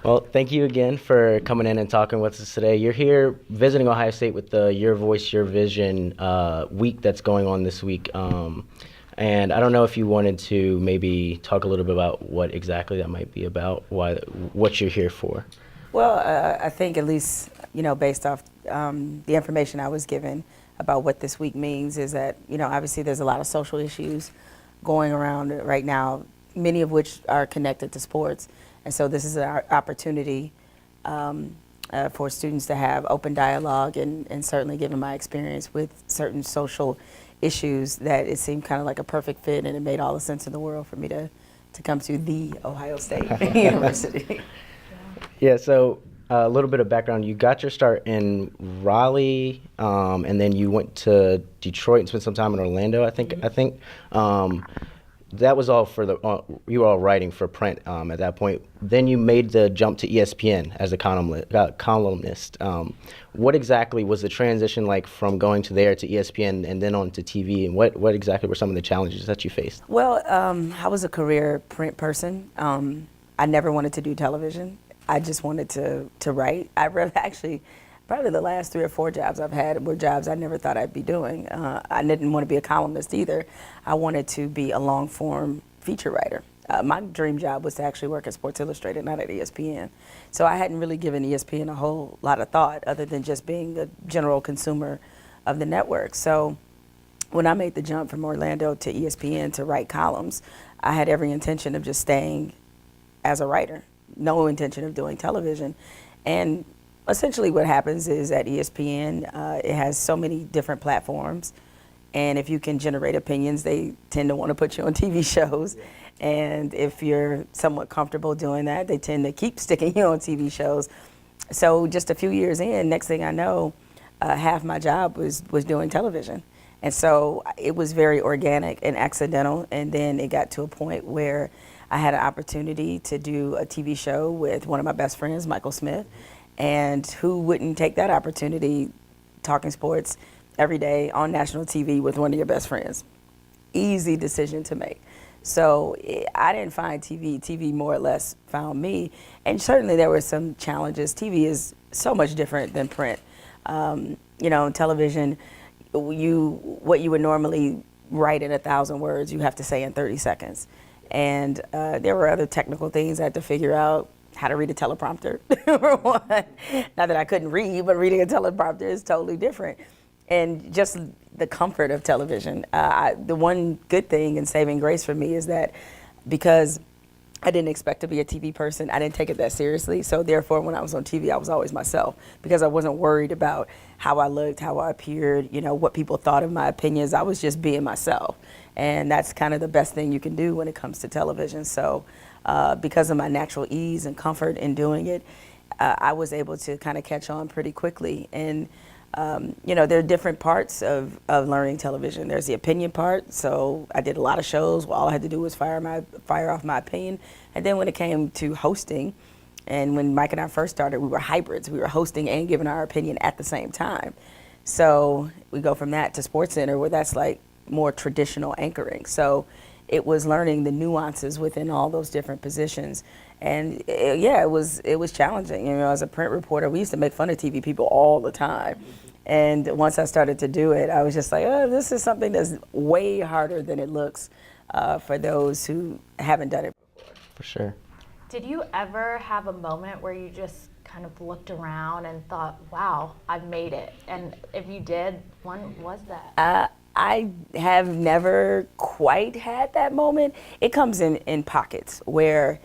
Well, thank you again for coming in and talking with us today. You're here visiting Ohio State with the Your Voice, Your Vision week that's going on this week. And I don't know if you wanted to maybe talk a little bit about what exactly that might be about, what you're here for. Well, I think at least, based off the information I was given about what this week means is that, obviously there's a lot of social issues going around right now, many of which are connected to sports. And so this is an opportunity for students to have open dialogue and certainly given my experience with certain social issues that it seemed kind of like a perfect fit, and it made all the sense in the world for me to come to the Ohio State University. Yeah, so a little bit of background. You got your start in Raleigh, and then you went to Detroit and spent some time in Orlando, I think. That was all for you were all writing for print at that point. Then you made the jump to ESPN as a columnist. What exactly was the transition like from going to there to ESPN and then on to TV, and what exactly were some of the challenges that you faced? Well, I was a career print person. I never wanted to do television. I just wanted to write. Actually, probably the last 3 or 4 jobs I've had were jobs I never thought I'd be doing. I didn't want to be a columnist either. I wanted to be a long-form feature writer. My dream job was to actually work at Sports Illustrated, not at ESPN. So I hadn't really given ESPN a whole lot of thought other than just being a general consumer of the network. So when I made the jump from Orlando to ESPN to write columns, I had every intention of just staying as a writer, no intention of doing television. And essentially what happens is at ESPN, it has so many different platforms, and if you can generate opinions, they tend to want to put you on TV shows. And if you're somewhat comfortable doing that, they tend to keep sticking you on TV shows. So just a few years in, next thing I know, half my job was doing television. And so it was very organic and accidental, and then it got to a point where I had an opportunity to do a TV show with one of my best friends, Michael Smith. And who wouldn't take that opportunity, talking sports every day on national TV with one of your best friends? Easy decision to make. So I didn't find TV. TV more or less found me. And certainly there were some challenges. TV is so much different than print. Television, what you would normally write in 1,000 words, you have to say in 30 seconds. And there were other technical things I had to figure out. How to read a teleprompter, number one. Not that I couldn't read, but reading a teleprompter is totally different. And just the comfort of television. The one good thing and saving grace for me is that because I didn't expect to be a TV person, I didn't take it that seriously. So therefore, when I was on TV, I was always myself because I wasn't worried about how I looked, how I appeared, what people thought of my opinions. I was just being myself. And that's kind of the best thing you can do when it comes to television. So because of my natural ease and comfort in doing it, I was able to kind of catch on pretty quickly. And, there are different parts of learning television. There's the opinion part. So I did a lot of shows where all I had to do was fire off my opinion. And then when it came to hosting, and when Mike and I first started, we were hybrids. We were hosting and giving our opinion at the same time. So we go from that to SportsCenter, where that's like more traditional anchoring. So it was learning the nuances within all those different positions. And it was challenging. As a print reporter, we used to make fun of TV people all the time. And once I started to do it, I was just like, oh, this is something that's way harder than it looks for those who haven't done it before. For sure. Did you ever have a moment where you just kind of looked around and thought, wow, I've made it? And if you did, when was that? I have never quite had that moment. It comes in pockets where,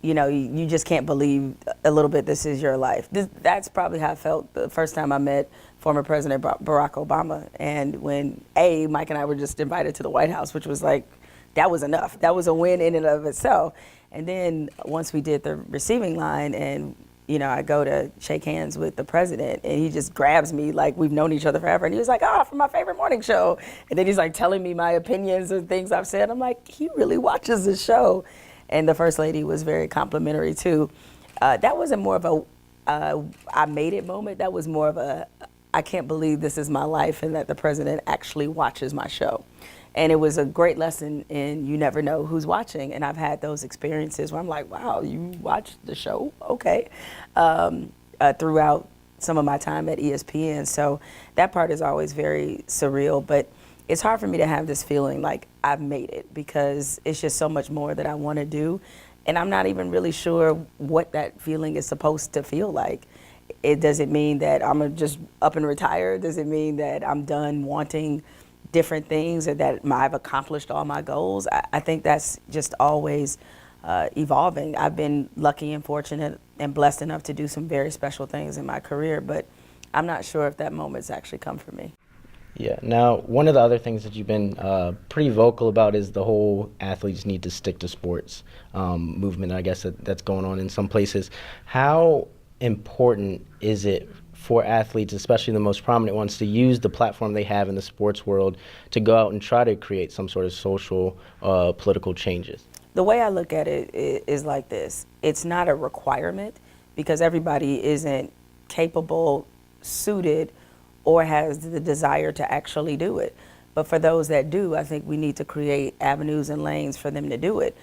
you just can't believe a little bit this is your life. That's probably how I felt the first time I met former President Barack Obama. And when Mike and I were just invited to the White House, which was like, that was enough. That was a win in and of itself. And then once we did the receiving line and I go to shake hands with the president, and he just grabs me like we've known each other forever. And he was like, from my favorite morning show. And then he's like telling me my opinions and things I've said. I'm like, he really watches the show. And the First Lady was very complimentary too. That wasn't more of a I made it moment. That was more of a I can't believe this is my life and that the president actually watches my show. And it was a great lesson in you never know who's watching. And I've had those experiences where I'm like, wow, you watched the show? Okay. Throughout some of my time at ESPN. So that part is always very surreal. But it's hard for me to have this feeling like I've made it, because it's just so much more that I want to do. And I'm not even really sure what that feeling is supposed to feel like. Does it mean that I'm gonna just up and retire? Does it mean that I'm done wanting different things, or that I've accomplished all my goals? I think that's just always evolving. I've been lucky and fortunate and blessed enough to do some very special things in my career, but I'm not sure if that moment's actually come for me. Yeah. Now, one of the other things that you've been pretty vocal about is the whole athletes need to stick to sports movement, I guess, that's going on in some places. How important is it for athletes, especially the most prominent ones, to use the platform they have in the sports world to go out and try to create some sort of social, political changes? The way I look at it is like this. It's not a requirement, because everybody isn't capable, suited, or has the desire to actually do it. But for those that do, I think we need to create avenues and lanes for them to do it.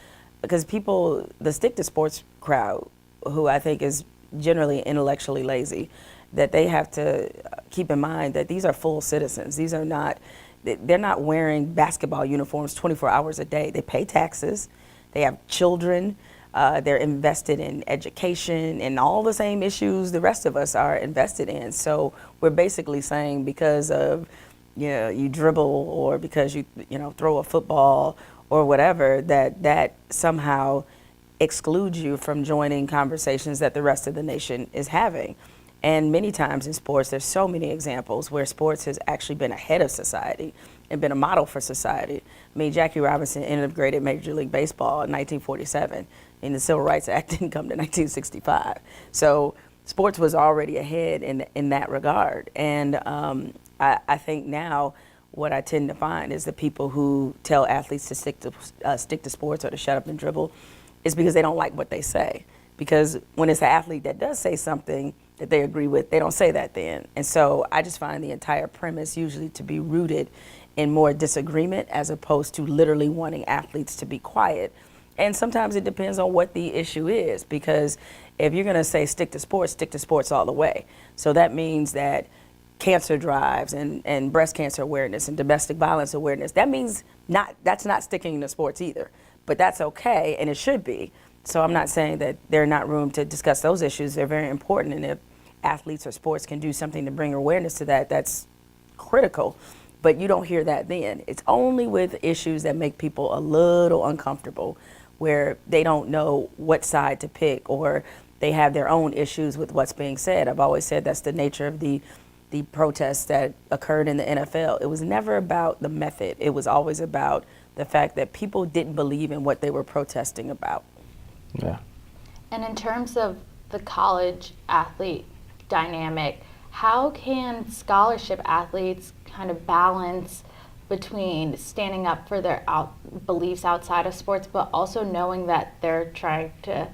Because people, the stick to sports crowd, who I think is generally intellectually lazy, that they have to keep in mind that these are full citizens. These are not, they're not wearing basketball uniforms 24 hours a day. They pay taxes, they have children, they're invested in education and all the same issues the rest of us are invested in. So we're basically saying because of, you dribble, or because you throw a football or whatever, that somehow excludes you from joining conversations that the rest of the nation is having. And many times in sports, there's so many examples where sports has actually been ahead of society and been a model for society. I mean, Jackie Robinson integrated Major League Baseball in 1947, and the Civil Rights Act didn't come to 1965. So sports was already ahead in that regard. And I think now what I tend to find is the people who tell athletes to stick to sports or to shut up and dribble is because they don't like what they say. Because when it's an athlete that does say something that they agree with, they don't say that then. And so I just find the entire premise usually to be rooted in more disagreement, as opposed to literally wanting athletes to be quiet. And sometimes it depends on what the issue is, because if you're gonna say stick to sports all the way. So that means that cancer drives and breast cancer awareness and domestic violence awareness, that means that's not sticking to sports either. But that's okay, and it should be. So I'm not saying that there's not room to discuss those issues. They're very important, and if athletes or sports can do something to bring awareness to that, that's critical. But you don't hear that then. It's only with issues that make people a little uncomfortable, where they don't know what side to pick, or they have their own issues with what's being said. I've always said that's the nature of the protests that occurred in the NFL. It was never about the method. It was always about the fact that people didn't believe in what they were protesting about. Yeah. And in terms of the college athlete dynamic, how can scholarship athletes kind of balance between standing up for their beliefs outside of sports, but also knowing that they're trying to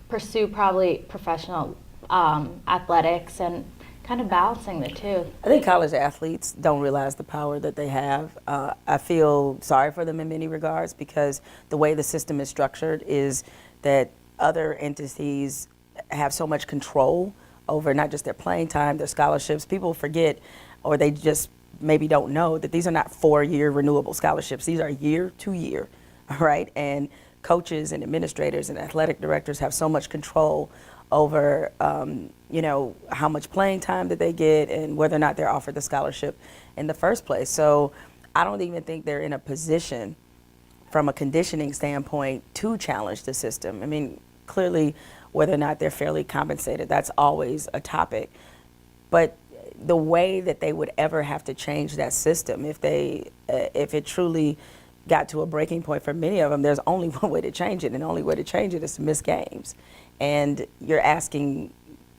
pursue probably professional athletics, and kind of balancing the two? I think college athletes don't realize the power that they have. I feel sorry for them in many regards, because the way the system is structured is that other entities have so much control over not just their playing time, their scholarships. People forget, or they just maybe don't know, that these are not 4-year renewable scholarships. These are year to year, right? And coaches and administrators and athletic directors have so much control over, how much playing time that they get and whether or not they're offered the scholarship in the first place. So I don't even think they're in a position from a conditioning standpoint to challenge the system. I mean, clearly, whether or not they're fairly compensated, that's always a topic. But the way that they would ever have to change that system, if it truly got to a breaking point for many of them, there's only one way to change it, and the only way to change it is to miss games. And you're asking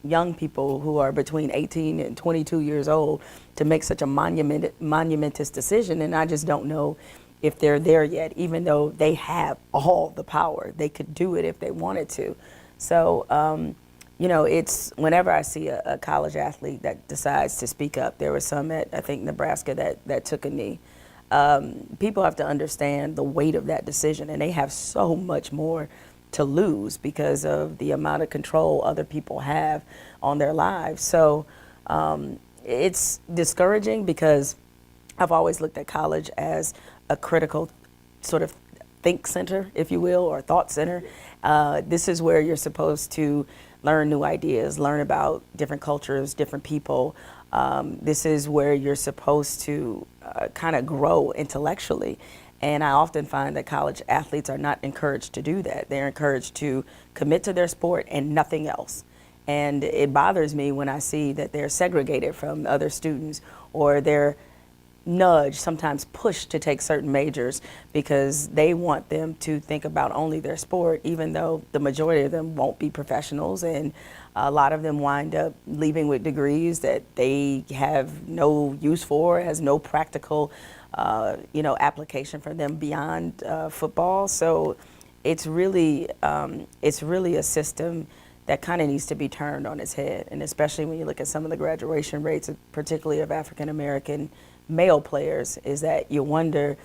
young people who are between 18 and 22 years old to make such a monumentous decision, and I just don't know if they're there yet, even though they have all the power. They could do it if they wanted to. So, it's whenever I see a college athlete that decides to speak up. There were some at, I think, Nebraska that took a knee. people have to understand the weight of that decision, and they have so much more to lose because of the amount of control other people have on their lives. So it's discouraging because I've always looked at college as a critical sort of think center, if you will, or thought center. This is where you're supposed to learn new ideas, learn about different cultures, different people. This is where you're supposed to kind of grow intellectually. And I often find that college athletes are not encouraged to do that. They're encouraged to commit to their sport and nothing else. And it bothers me when I see that they're segregated from other students, or they're nudged, sometimes pushed to take certain majors because they want them to think about only their sport, even though the majority of them won't be professionals, and a lot of them wind up leaving with degrees that they have no use for, has no practical application for them beyond football. So it's really a system that kind of needs to be turned on its head, and especially when you look at some of the graduation rates, particularly of African American male players, is that you wonder,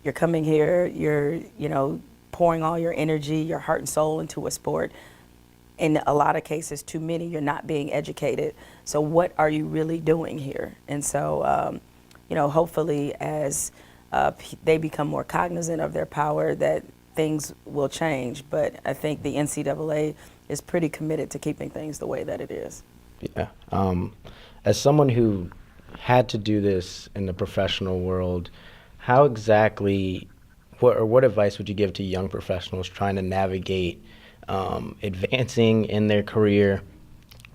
you're coming here, you're pouring all your energy, your heart and soul into a sport. In a lot of cases, too many, you're not being educated. So what are you really doing here? And so, hopefully as they become more cognizant of their power, that things will change. But I think the NCAA is pretty committed to keeping things the way that it is. Yeah. As someone who had to do this in the professional world, how exactly, what advice would you give to young professionals trying to navigate advancing in their career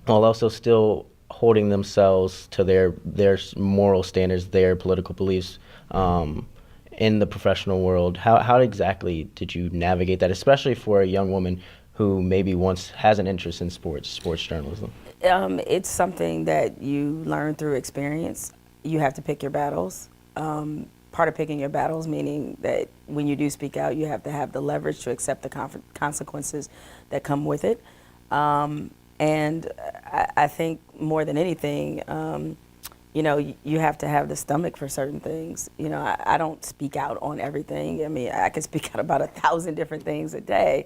while also still holding themselves to their moral standards, their political beliefs in the professional world? How exactly did you navigate that, especially for a young woman who maybe once has an interest in sports journalism? It's something that you learn through experience. You have to pick your battles. Part of picking your battles, meaning that when you do speak out, you have to have the leverage to accept the consequences that come with it. And I think more than anything, you have to have the stomach for certain things. I don't speak out on everything. I mean, I can speak out about 1,000 different things a day,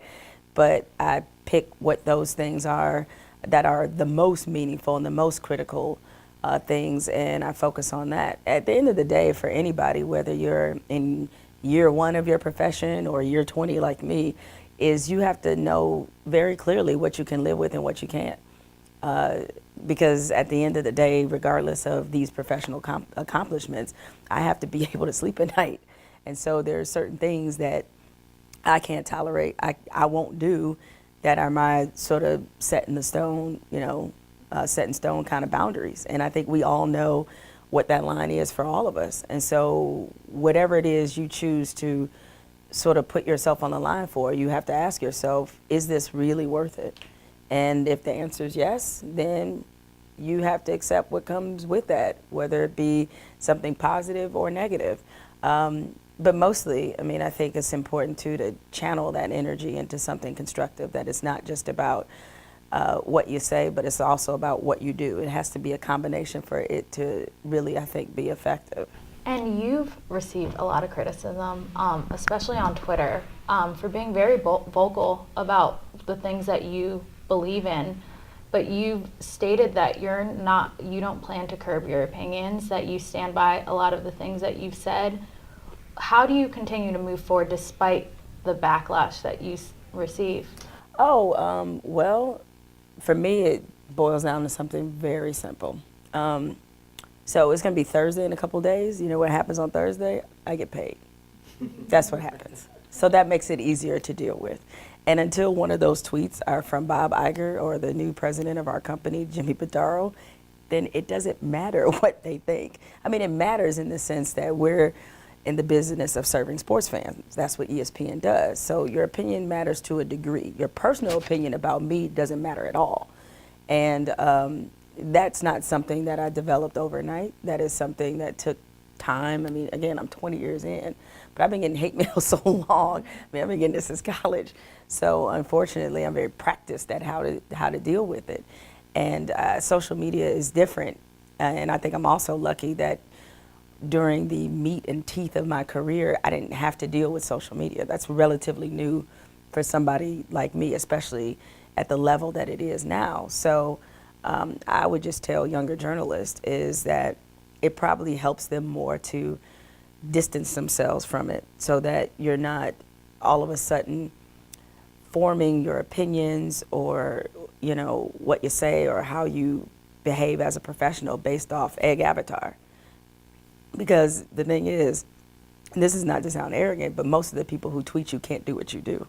but I pick what those things are that are the most meaningful and the most critical things, and I focus on that. At the end of the day, for anybody, whether you're in year 1 of your profession or year 20 like me, is you have to know very clearly what you can live with and what you can't. Because at the end of the day, regardless of these professional accomplishments, I have to be able to sleep at night. And so there are certain things that I can't tolerate, I won't do, that are my sort of set in stone kind of boundaries. And I think we all know what that line is for all of us. And so whatever it is you choose to sort of put yourself on the line for, you have to ask yourself, is this really worth it? And if the answer is yes, then you have to accept what comes with that, whether it be something positive or negative. But mostly, I mean, I think it's important too to channel that energy into something constructive, that it's not just about what you say, but it's also about what you do. It has to be a combination for it to really, I think, be effective. And you've received a lot of criticism, especially on Twitter, for being very vocal about the things that you believe in. But you've stated that you don't plan to curb your opinions, that you stand by a lot of the things that you've said. How do you continue to move forward despite the backlash that you receive? Well, for me, it boils down to something very simple. So it's going to be Thursday in a couple days. You know what happens on Thursday? I get paid. That's what happens. So that makes it easier to deal with. And until one of those tweets are from Bob Iger or the new president of our company, Jemele, then it doesn't matter what they think. I mean, it matters in the sense that we're in the business of serving sports fans. That's what ESPN does. So your opinion matters to a degree. Your personal opinion about me doesn't matter at all. And that's not something that I developed overnight. That is something that took time. I mean, again, I'm 20 years in, but I've been getting hate mail so long. I mean, I've been getting this since college. So unfortunately, I'm very practiced at how to deal with it. And social media is different. And I think I'm also lucky that during the meat and teeth of my career, I didn't have to deal with social media. That's relatively new for somebody like me, especially at the level that it is now. So I would just tell younger journalists is that it probably helps them more to distance themselves from it so that you're not all of a sudden forming your opinions or, you know, what you say or how you behave as a professional based off egg avatar. Because the thing is, and this is not to sound arrogant, but most of the people who tweet you can't do what you do.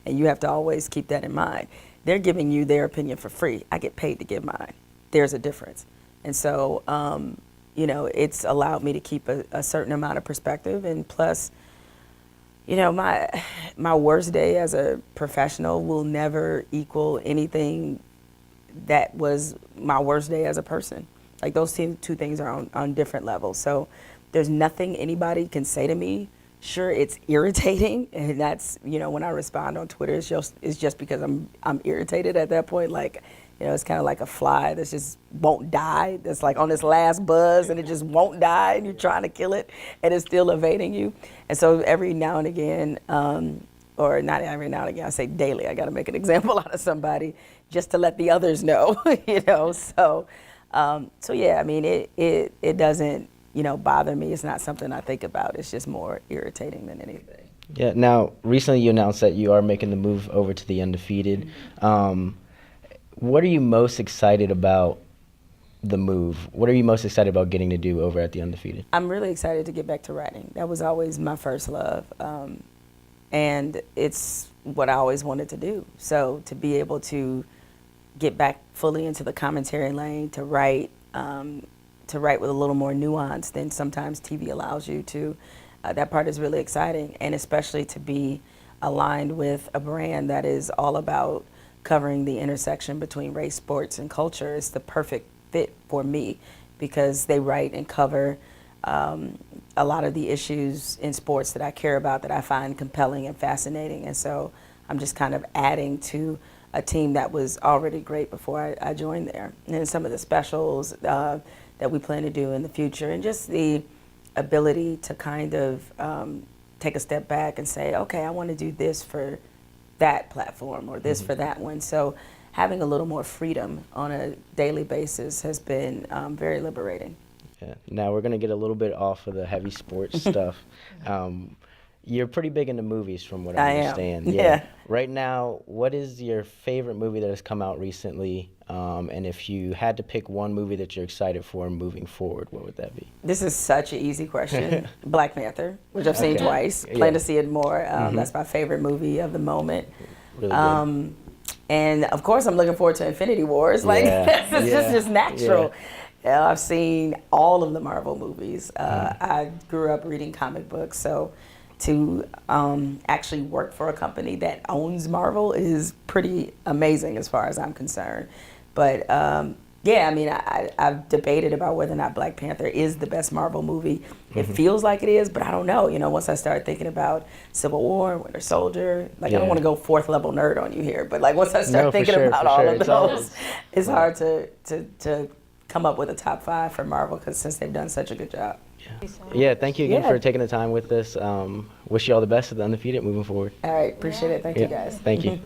And you have to always keep that in mind. They're giving you their opinion for free. I get paid to give mine. There's a difference. And so, you know, it's allowed me to keep a certain amount of perspective. And plus, you know, my worst day as a professional will never equal anything that was my worst day as a person. Like those two things are on different levels. So there's nothing anybody can say to me. Sure, it's irritating, and that's, you know, when I respond on Twitter, it's just because I'm irritated at that point. Like, you know, it's kind of like a fly that just won't die. That's like on its last buzz, and it just won't die, and you're trying to kill it, and it's still evading you. And so every now and again, or not every now and again, I say daily, I got to make an example out of somebody just to let the others know, you know. So yeah, I mean, it doesn't, you know, bother me. It's not something I think about. It's just more irritating than anything. Yeah. Now, recently you announced that you are making the move over to the Undefeated. What are you most excited about the move? What are you most excited about getting to do over at the Undefeated? I'm really excited to get back to writing. That was always my first love. And it's what I always wanted to do. So to be able to get back fully into the commentary lane, to write with a little more nuance than sometimes TV allows you to, that part is really exciting. And especially to be aligned with a brand that is all about covering the intersection between race, sports, and culture. Is the perfect fit for me because they write and cover a lot of the issues in sports that I care about, that I find compelling and fascinating. And so I'm just kind of adding to a team that was already great before I joined there. And some of the specials that we plan to do in the future, and just the ability to kind of take a step back and say, okay, I want to do this for that platform or this for that one. So having a little more freedom on a daily basis has been very liberating. Yeah. Now we're going to get a little bit off of the heavy sports stuff. You're pretty big into movies from what I understand. Am. Yeah. Right now, what is your favorite movie that has come out recently? And if you had to pick one movie that you're excited for moving forward, what would that be? This is such an easy question. Black Panther, which I've seen twice. Plan to see it more. That's my favorite movie of the moment. Really good. And of course, I'm looking forward to Infinity Wars. Like, it's just natural. Yeah, I've seen all of the Marvel movies. I grew up reading comic books, so to actually work for a company that owns Marvel is pretty amazing as far as I'm concerned. But yeah, I mean, I've debated about whether or not Black Panther is the best Marvel movie. It feels like it is, but I don't know. You know, once I start thinking about Civil War, Winter Soldier, like I don't want to go fourth level nerd on you here, but like once I start thinking about all of those, it's hard to come up with a top 5 for Marvel, because since they've done such a good job. Yeah, thank you again for taking the time with us. Wish you all the best at the Undefeated moving forward. All right, appreciate it. Thank you guys. Thank you.